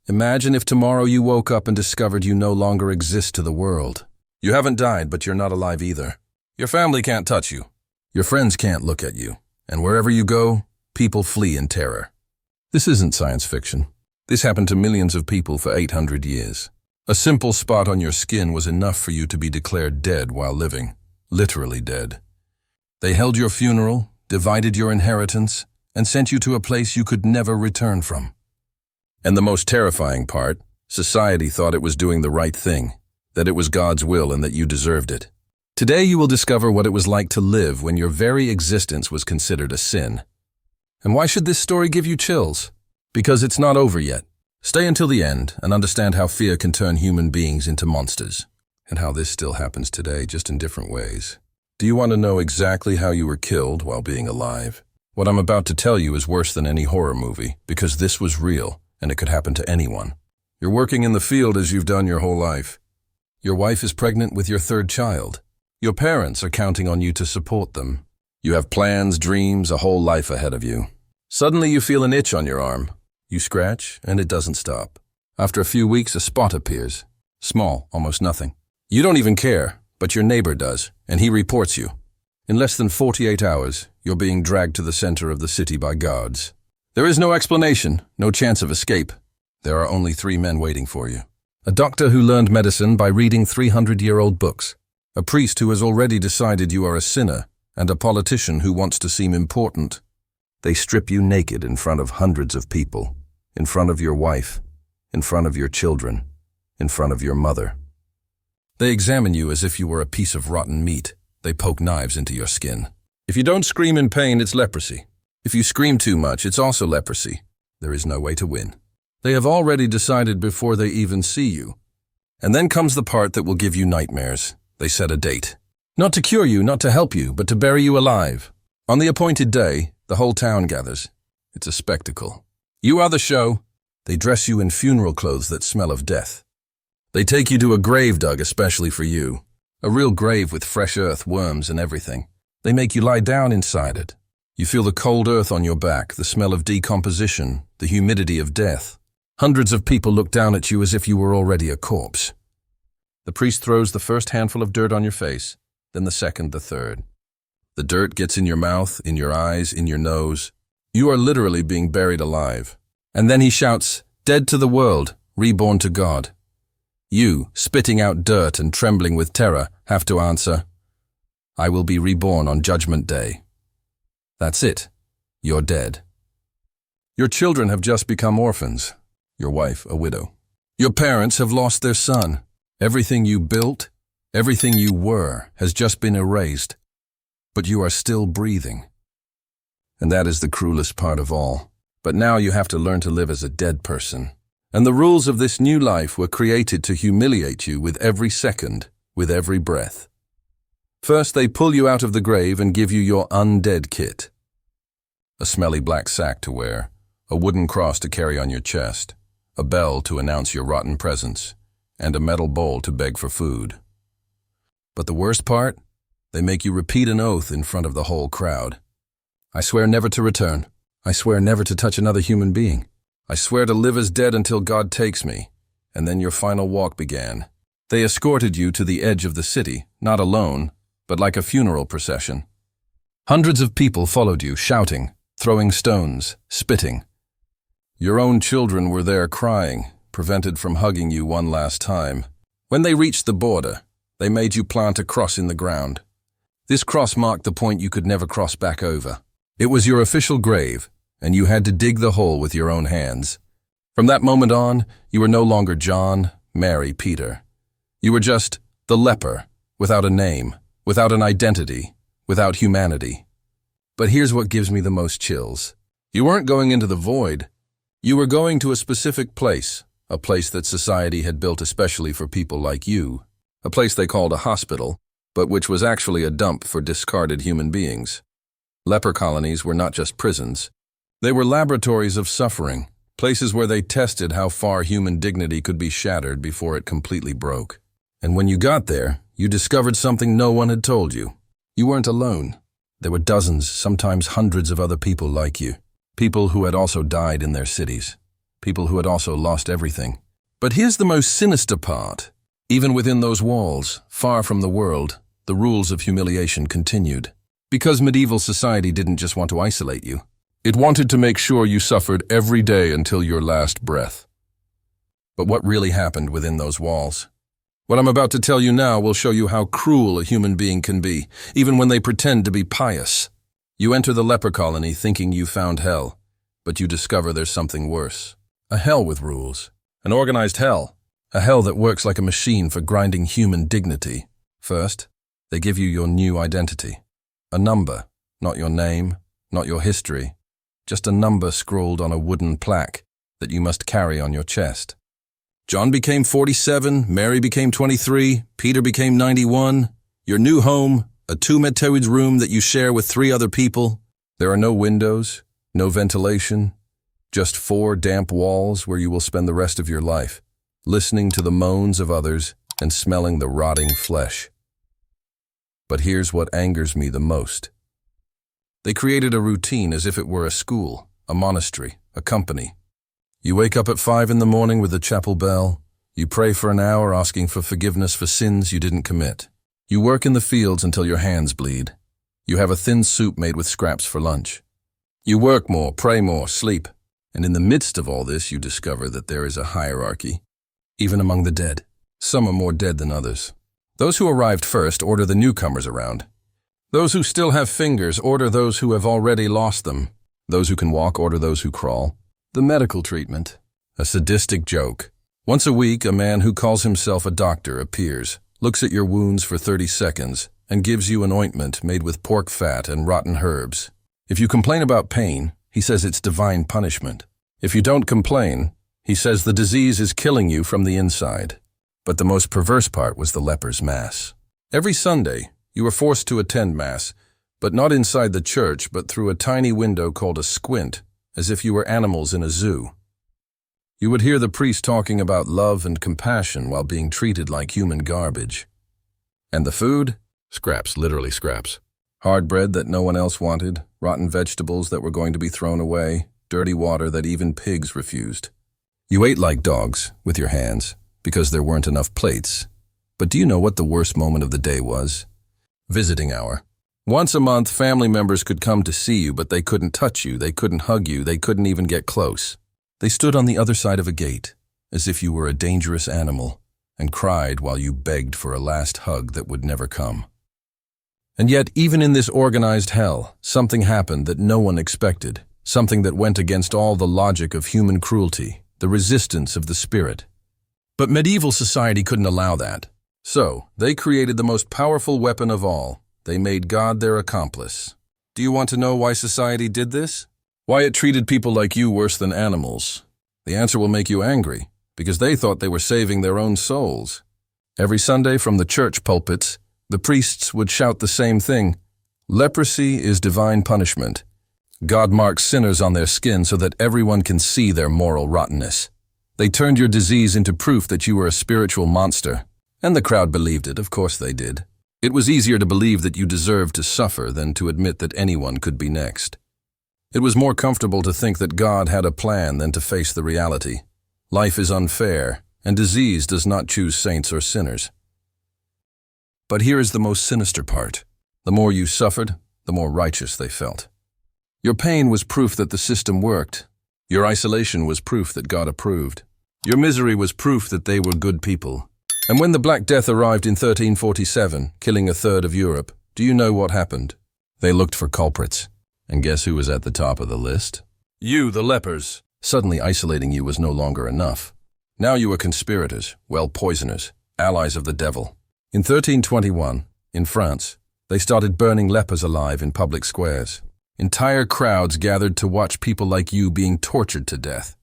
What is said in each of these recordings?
Imagine if tomorrow you woke up and discovered you no longer exist to the world. You haven't died, but you're not alive either. Your family can't touch you. Your friends can't look at you. And wherever you go, people flee in terror. This isn't science fiction. This happened to millions of people for 800 years. A simple spot on your skin was enough for you to be declared dead while living. Literally dead. They held your funeral, divided your inheritance, and sent you to a place you could never return from. And the most terrifying part, society thought it was doing the right thing, that it was God's will and that you deserved it. Today you will discover what it was like to live when your very existence was considered a sin. And why should this story give you chills? Because it's not over yet. Stay until the end and understand how fear can turn human beings into monsters, and how this still happens today, just in different ways. Do you want to know exactly how you were killed while being alive? What I'm about to tell you is worse than any horror movie, because this was real, and it could happen to anyone. You're working in the field as you've done your whole life. Your wife is pregnant with your third child. Your parents are counting on you to support them. You have plans, dreams, a whole life ahead of you. Suddenly you feel an itch on your arm. You scratch, and it doesn't stop. After a few weeks, a spot appears. Small, almost nothing. You don't even care, but your neighbor does, and he reports you. In less than 48 hours, you're being dragged to the center of the city by guards. There is no explanation, no chance of escape. There are only 3 men waiting for you. A doctor who learned medicine by reading 300-year-old books. A priest who has already decided you are a sinner, and a politician who wants to seem important. They strip you naked in front of hundreds of people, in front of your wife, in front of your children, in front of your mother. They examine you as if you were a piece of rotten meat. They poke knives into your skin. If you don't scream in pain, it's leprosy. If you scream too much, it's also leprosy. There is no way to win. They have already decided before they even see you. And then comes the part that will give you nightmares. They set a date. Not to cure you, not to help you, but to bury you alive. On the appointed day, the whole town gathers. It's a spectacle. You are the show. They dress you in funeral clothes that smell of death. They take you to a grave dug especially for you. A real grave with fresh earth, worms, and everything. They make you lie down inside it. You feel the cold earth on your back, the smell of decomposition, the humidity of death. Hundreds of people look down at you as if you were already a corpse. The priest throws the first handful of dirt on your face, then the second, the third. The dirt gets in your mouth, in your eyes, in your nose. You are literally being buried alive. And then he shouts, "Dead to the world, reborn to God." You, spitting out dirt and trembling with terror, have to answer, "I will be reborn on Judgment Day." That's it. You're dead. Your children have just become orphans. Your wife, a widow. Your parents have lost their son. Everything you built, everything you were, has just been erased. But you are still breathing. And that is the cruelest part of all. But now you have to learn to live as a dead person. And the rules of this new life were created to humiliate you with every second, with every breath. First, they pull you out of the grave and give you your undead kit. A smelly black sack to wear, a wooden cross to carry on your chest, a bell to announce your rotten presence, and a metal bowl to beg for food. But the worst part? They make you repeat an oath in front of the whole crowd. I swear never to return. I swear never to touch another human being. I swear to live as dead until God takes me. And then your final walk began. They escorted you to the edge of the city, not alone, but like a funeral procession. Hundreds of people followed you, shouting, throwing stones, spitting. Your own children were there crying, prevented from hugging you one last time. When they reached the border, they made you plant a cross in the ground. This cross marked the point you could never cross back over. It was your official grave, and you had to dig the hole with your own hands. From that moment on, you were no longer John, Mary, Peter. You were just the leper, without a name, without an identity, without humanity. But here's what gives me the most chills. You weren't going into the void. You were going to a specific place, a place that society had built especially for people like you, a place they called a hospital, but which was actually a dump for discarded human beings. Leper colonies were not just prisons. They were laboratories of suffering, places where they tested how far human dignity could be shattered before it completely broke. And when you got there, you discovered something no one had told you. You weren't alone. There were dozens, sometimes hundreds of other people like you, people who had also died in their cities. people who had also lost everything. But here's the most sinister part. Even within those walls, far from the world, the rules of humiliation continued. Because medieval society didn't just want to isolate you. It wanted to make sure you suffered every day until your last breath. But what really happened within those walls? What I'm about to tell you now will show you how cruel a human being can be, even when they pretend to be pious. You enter the leper colony thinking you found hell, but you discover there's something worse. A hell with rules. An organized hell. A hell that works like a machine for grinding human dignity. First, they give you your new identity. A number, not your name, not your history. Just a number scrawled on a wooden plaque that you must carry on your chest. John became 47, Mary became 23, Peter became 91. Your new home, a two-metered room that you share with 3 other people. There are no windows, no ventilation, just 4 damp walls where you will spend the rest of your life, listening to the moans of others and smelling the rotting flesh. But here's what angers me the most. They created a routine as if it were a school, a monastery, a company. You wake up at 5 in the morning with the chapel bell. You pray for an hour asking for forgiveness for sins you didn't commit. You work in the fields until your hands bleed. You have a thin soup made with scraps for lunch. You work more, pray more, sleep. And in the midst of all this, you discover that there is a hierarchy. Even among the dead. Some are more dead than others. Those who arrived first order the newcomers around. Those who still have fingers order those who have already lost them. Those who can walk order those who crawl. The medical treatment. A sadistic joke. Once a week, a man who calls himself a doctor appears, looks at your wounds for 30 seconds, and gives you an ointment made with pork fat and rotten herbs. If you complain about pain, he says it's divine punishment. If you don't complain, he says the disease is killing you from the inside. But the most perverse part was the leper's mass. Every Sunday, you were forced to attend mass, but not inside the church, but through a tiny window called a squint, as if you were animals in a zoo. You would hear the priest talking about love and compassion while being treated like human garbage. And the food? Scraps, literally scraps. Hard bread that no one else wanted, rotten vegetables that were going to be thrown away, dirty water that even pigs refused. You ate like dogs, with your hands, because there weren't enough plates. But do you know what the worst moment of the day was? Visiting hour. Once a month, family members could come to see you, but they couldn't touch you, they couldn't hug you, they couldn't even get close. They stood on the other side of a gate, as if you were a dangerous animal, and cried while you begged for a last hug that would never come. And yet, even in this organized hell, something happened that no one expected, something that went against all the logic of human cruelty, the resistance of the spirit. But medieval society couldn't allow that. So, they created the most powerful weapon of all. They made God their accomplice. Do you want to know why society did this? Why it treated people like you worse than animals? The answer will make you angry, because they thought they were saving their own souls. Every Sunday from the church pulpits, the priests would shout the same thing. Leprosy is divine punishment. God marks sinners on their skin so that everyone can see their moral rottenness. They turned your disease into proof that you were a spiritual monster. And the crowd believed it, of course they did. It was easier to believe that you deserved to suffer than to admit that anyone could be next. It was more comfortable to think that God had a plan than to face the reality. Life is unfair, and disease does not choose saints or sinners. But here is the most sinister part. The more you suffered, the more righteous they felt. Your pain was proof that the system worked. Your isolation was proof that God approved. Your misery was proof that they were good people. And when the Black Death arrived in 1347, killing a third of Europe, do you know what happened? They looked for culprits. And guess who was at the top of the list? You, the lepers. Suddenly isolating you was no longer enough. Now you were conspirators, poisoners, allies of the devil. In 1321, in France, they started burning lepers alive in public squares. Entire crowds gathered to watch people like you being tortured to death.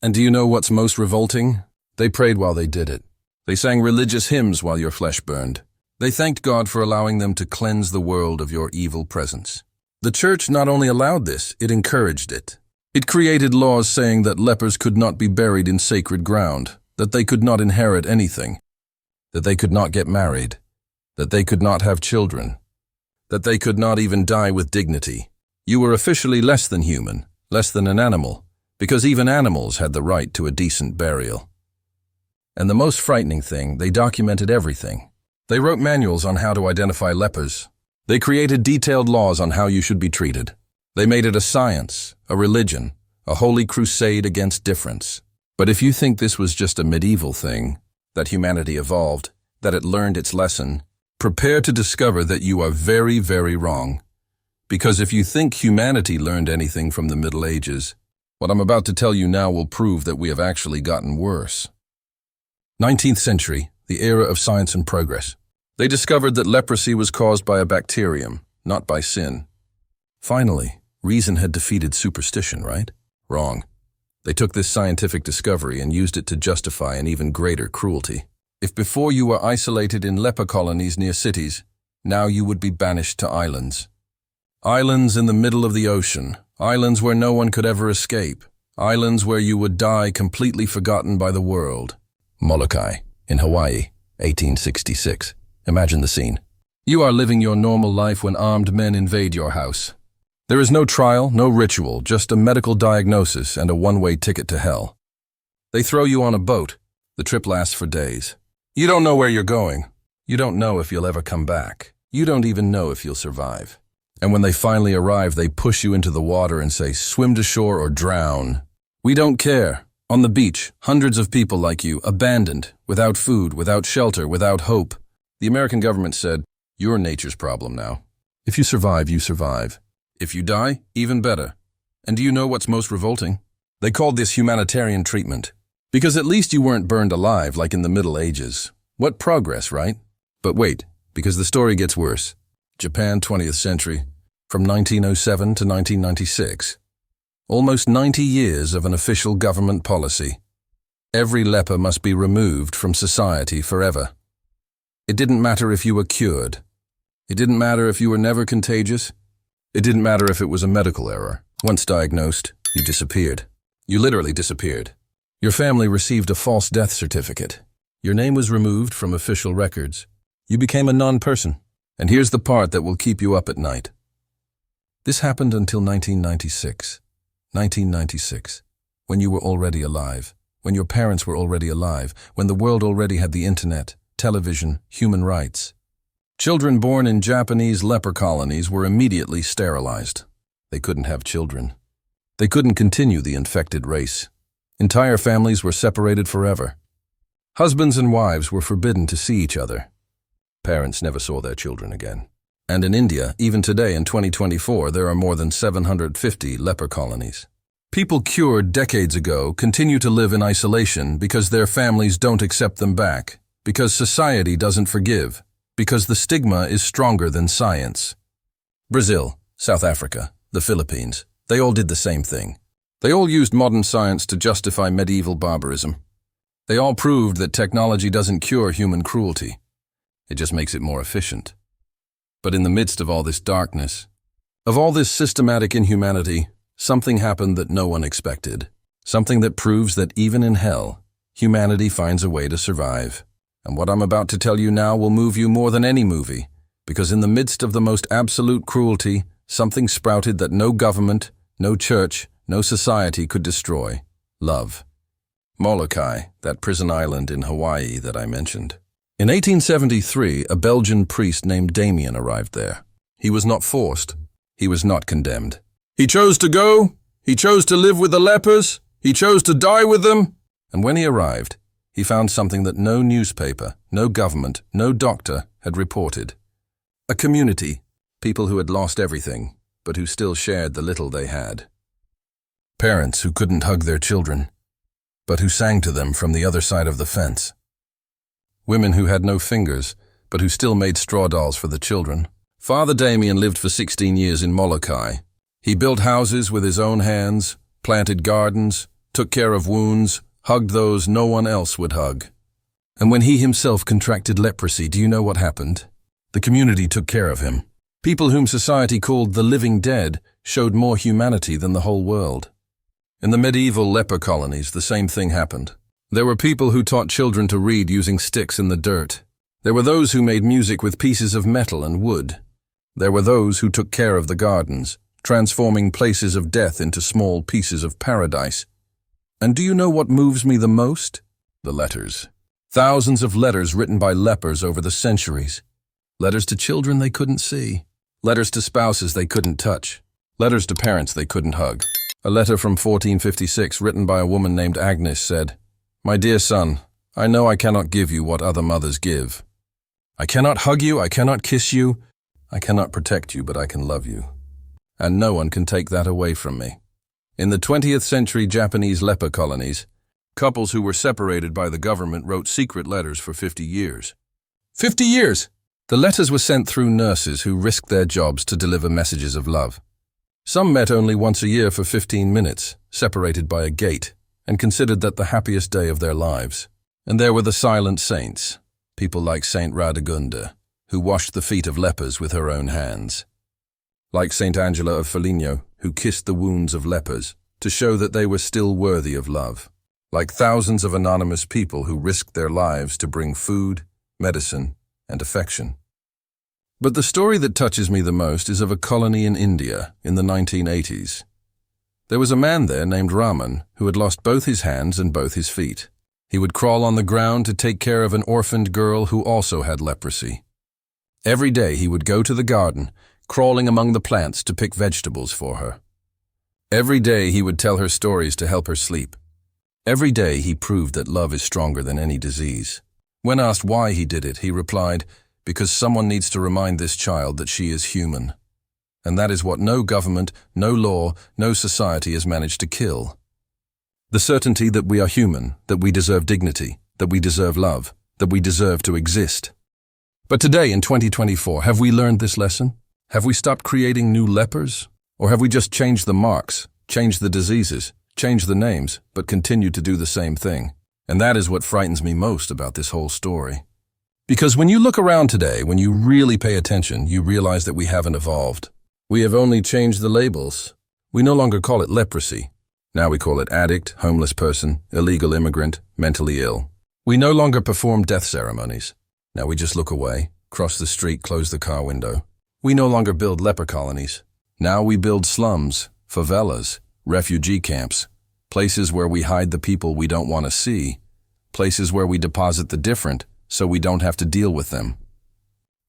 And do you know what's most revolting? They prayed while they did it. They sang religious hymns while your flesh burned. They thanked God for allowing them to cleanse the world of your evil presence. The church not only allowed this, it encouraged it. It created laws saying that lepers could not be buried in sacred ground, that they could not inherit anything, that they could not get married, that they could not have children, that they could not even die with dignity. You were officially less than human, less than an animal, because even animals had the right to a decent burial. And the most frightening thing, they documented everything. They wrote manuals on how to identify lepers. They created detailed laws on how you should be treated. They made it a science, a religion, a holy crusade against difference. But if you think this was just a medieval thing, that humanity evolved, that it learned its lesson, prepare to discover that you are very, very wrong. Because if you think humanity learned anything from the Middle Ages, what I'm about to tell you now will prove that we have actually gotten worse. 19th century, the era of science and progress. They discovered that leprosy was caused by a bacterium, not by sin. Finally, reason had defeated superstition, right? Wrong. They took this scientific discovery and used it to justify an even greater cruelty. If before you were isolated in leper colonies near cities, now you would be banished to islands. Islands in the middle of the ocean, islands where no one could ever escape, islands where you would die completely forgotten by the world. Molokai, in Hawaii, 1866. Imagine the scene. You are living your normal life when armed men invade your house. There is no trial, no ritual, just a medical diagnosis and a one-way ticket to hell. They throw you on a boat. The trip lasts for days. You don't know where you're going. You don't know if you'll ever come back. You don't even know if you'll survive. And when they finally arrive, they push you into the water and say, swim to shore or drown. We don't care. On the beach, hundreds of people like you, abandoned, without food, without shelter, without hope. The American government said, you're nature's problem now. If you survive, you survive. If you die, even better. And do you know what's most revolting? They called this humanitarian treatment. Because at least you weren't burned alive like in the Middle Ages. What progress, right? But wait, because the story gets worse. Japan, 20th century, from 1907 to 1996. Almost 90 years of an official government policy. Every leper must be removed from society forever. It didn't matter if you were cured. It didn't matter if you were never contagious. It didn't matter if it was a medical error. Once diagnosed, you disappeared. You literally disappeared. Your family received a false death certificate. Your name was removed from official records. You became a non-person. And here's the part that will keep you up at night. This happened until 1996. 1996, when you were already alive, when your parents were already alive, when the world already had the internet, television, human rights. Children born in Japanese leper colonies were immediately sterilized. They couldn't have children. They couldn't continue the infected race. Entire families were separated forever. Husbands and wives were forbidden to see each other. Parents never saw their children again. And in India, even today in 2024, there are more than 750 leper colonies. People cured decades ago continue to live in isolation because their families don't accept them back, because society doesn't forgive, because the stigma is stronger than science. Brazil, South Africa, the Philippines, they all did the same thing. They all used modern science to justify medieval barbarism. They all proved that technology doesn't cure human cruelty. It just makes it more efficient. But in the midst of all this darkness, of all this systematic inhumanity, something happened that no one expected. Something that proves that even in hell, humanity finds a way to survive. And what I'm about to tell you now will move you more than any movie, because in the midst of the most absolute cruelty, something sprouted that no government, no church, no society could destroy. Love. Molokai, that prison island in Hawaii that I mentioned. In 1873, a Belgian priest named Damien arrived there. He was not forced. He was not condemned. He chose to go. He chose to live with the lepers. He chose to die with them. And when he arrived, he found something that no newspaper, no government, no doctor had reported. A community, people who had lost everything, but who still shared the little they had. Parents who couldn't hug their children, but who sang to them from the other side of the fence. Women who had no fingers, but who still made straw dolls for the children. Father Damien lived for 16 years in Molokai. He built houses with his own hands, planted gardens, took care of wounds, hugged those no one else would hug. And when he himself contracted leprosy, do you know what happened? The community took care of him. People whom society called the living dead showed more humanity than the whole world. In the medieval leper colonies, the same thing happened. There were people who taught children to read using sticks in the dirt. There were those who made music with pieces of metal and wood. There were those who took care of the gardens, transforming places of death into small pieces of paradise. And do you know what moves me the most? The letters. Thousands of letters written by lepers over the centuries. Letters to children they couldn't see. Letters to spouses they couldn't touch. Letters to parents they couldn't hug. A letter from 1456 written by a woman named Agnes said, "My dear son, I know I cannot give you what other mothers give. I cannot hug you, I cannot kiss you, I cannot protect you, but I can love you. And no one can take that away from me." In the 20th century Japanese leper colonies, couples who were separated by the government wrote secret letters for 50 years. 50 years! The letters were sent through nurses who risked their jobs to deliver messages of love. Some met only once a year for 15 minutes, separated by a gate, and considered that the happiest day of their lives. And there were the silent saints, people like Saint Radegunda, who washed the feet of lepers with her own hands. Like Saint Angela of Foligno, who kissed the wounds of lepers to show that they were still worthy of love. Like thousands of anonymous people who risked their lives to bring food, medicine, and affection. But the story that touches me the most is of a colony in India in the 1980s. There was a man there named Raman who had lost both his hands and both his feet. He would crawl on the ground to take care of an orphaned girl who also had leprosy. Every day he would go to the garden, crawling among the plants to pick vegetables for her. Every day he would tell her stories to help her sleep. Every day he proved that love is stronger than any disease. When asked why he did it, he replied, "Because someone needs to remind this child that she is human." And that is what no government, no law, no society has managed to kill. The certainty that we are human, that we deserve dignity, that we deserve love, that we deserve to exist. But today, in 2024, have we learned this lesson? Have we stopped creating new lepers? Or have we just changed the marks, changed the diseases, changed the names, but continued to do the same thing? And that is what frightens me most about this whole story. Because when you look around today, when you really pay attention, you realize that we haven't evolved. We have only changed the labels. We no longer call it leprosy. Now we call it addict, homeless person, illegal immigrant, mentally ill. We no longer perform death ceremonies. Now we just look away, cross the street, close the car window. We no longer build leper colonies. Now we build slums, favelas, refugee camps, places where we hide the people we don't want to see, places where we deposit the different so we don't have to deal with them.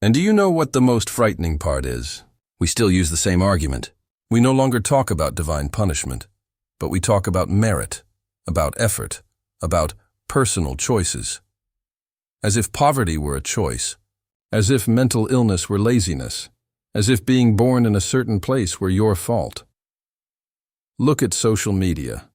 And do you know what the most frightening part is? We still use the same argument. We no longer talk about divine punishment, but we talk about merit, about effort, about personal choices. As if poverty were a choice, as if mental illness were laziness, as if being born in a certain place were your fault. Look at social media.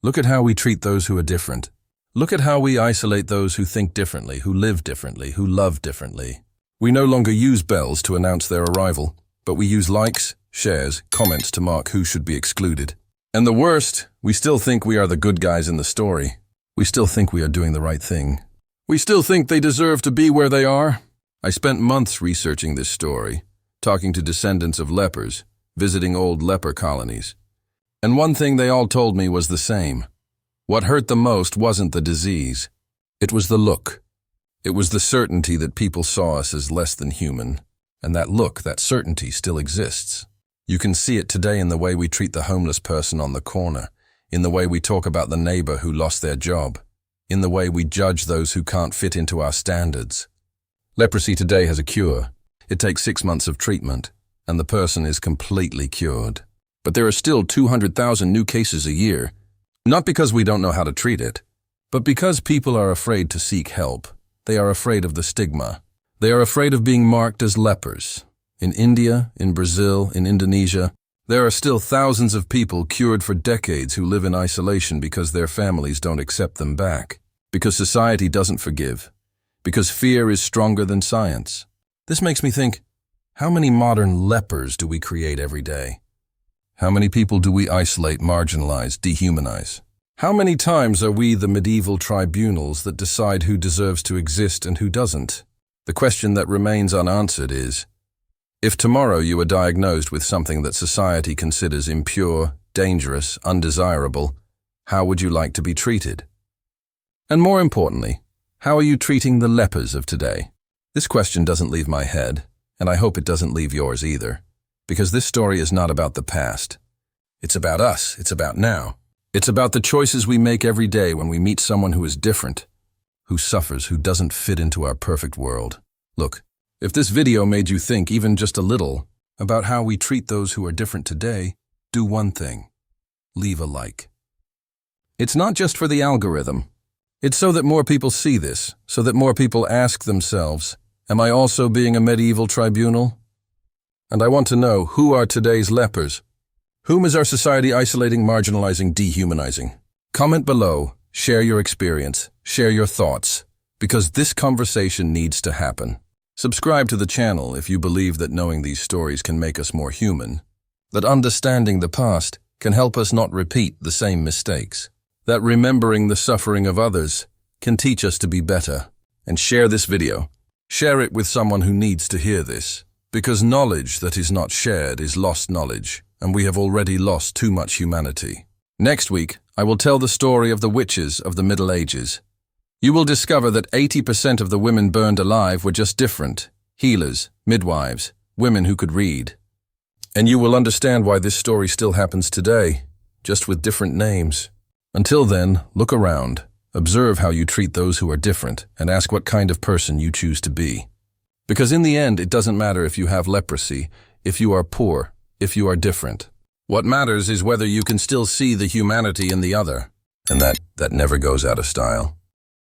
Look at how we treat those who are different. Look at how we isolate those who think differently, who live differently, who love differently. We no longer use bells to announce their arrival, but we use likes, shares, comments to mark who should be excluded. And the worst, we still think we are the good guys in the story. We still think we are doing the right thing. We still think they deserve to be where they are. I spent months researching this story, talking to descendants of lepers, visiting old leper colonies. And one thing they all told me was the same. What hurt the most wasn't the disease. It was the look. It was the certainty that people saw us as less than human. And that look, that certainty still exists. You can see it today in the way we treat the homeless person on the corner, in the way we talk about the neighbor who lost their job, in the way we judge those who can't fit into our standards. Leprosy today has a cure. It takes 6 months of treatment, and the person is completely cured. But there are still 200,000 new cases a year, not because we don't know how to treat it, but because people are afraid to seek help. They are afraid of the stigma. They are afraid of being marked as lepers. In India, in Brazil, in Indonesia, there are still thousands of people cured for decades who live in isolation because their families don't accept them back, because society doesn't forgive, because fear is stronger than science. This makes me think, how many modern lepers do we create every day? How many people do we isolate, marginalize, dehumanize? How many times are we the medieval tribunals that decide who deserves to exist and who doesn't? The question that remains unanswered is, if tomorrow you are diagnosed with something that society considers impure, dangerous, undesirable, how would you like to be treated? And more importantly, how are you treating the lepers of today? This question doesn't leave my head, and I hope it doesn't leave yours either. Because this story is not about the past. It's about us. It's about now. It's about the choices we make every day when we meet someone who is different, who suffers, who doesn't fit into our perfect world. Look, if this video made you think even just a little about how we treat those who are different today, do one thing. Leave a like. It's not just for the algorithm. It's so that more people see this, so that more people ask themselves, am I also being a medieval tribunal? And I want to know, who are today's lepers? Whom is our society isolating, marginalizing, dehumanizing? Comment below, share your experience, share your thoughts, because this conversation needs to happen. Subscribe to the channel if you believe that knowing these stories can make us more human, that understanding the past can help us not repeat the same mistakes, that remembering the suffering of others can teach us to be better. And share this video. Share it with someone who needs to hear this, because knowledge that is not shared is lost knowledge, and we have already lost too much humanity. Next week, I will tell the story of the witches of the Middle Ages. You will discover that 80% of the women burned alive were just different, healers, midwives, women who could read. And you will understand why this story still happens today, just with different names. Until then, look around, observe how you treat those who are different, and ask what kind of person you choose to be. Because in the end, it doesn't matter if you have leprosy, if you are poor, if you are different. What matters is whether you can still see the humanity in the other, and that never goes out of style.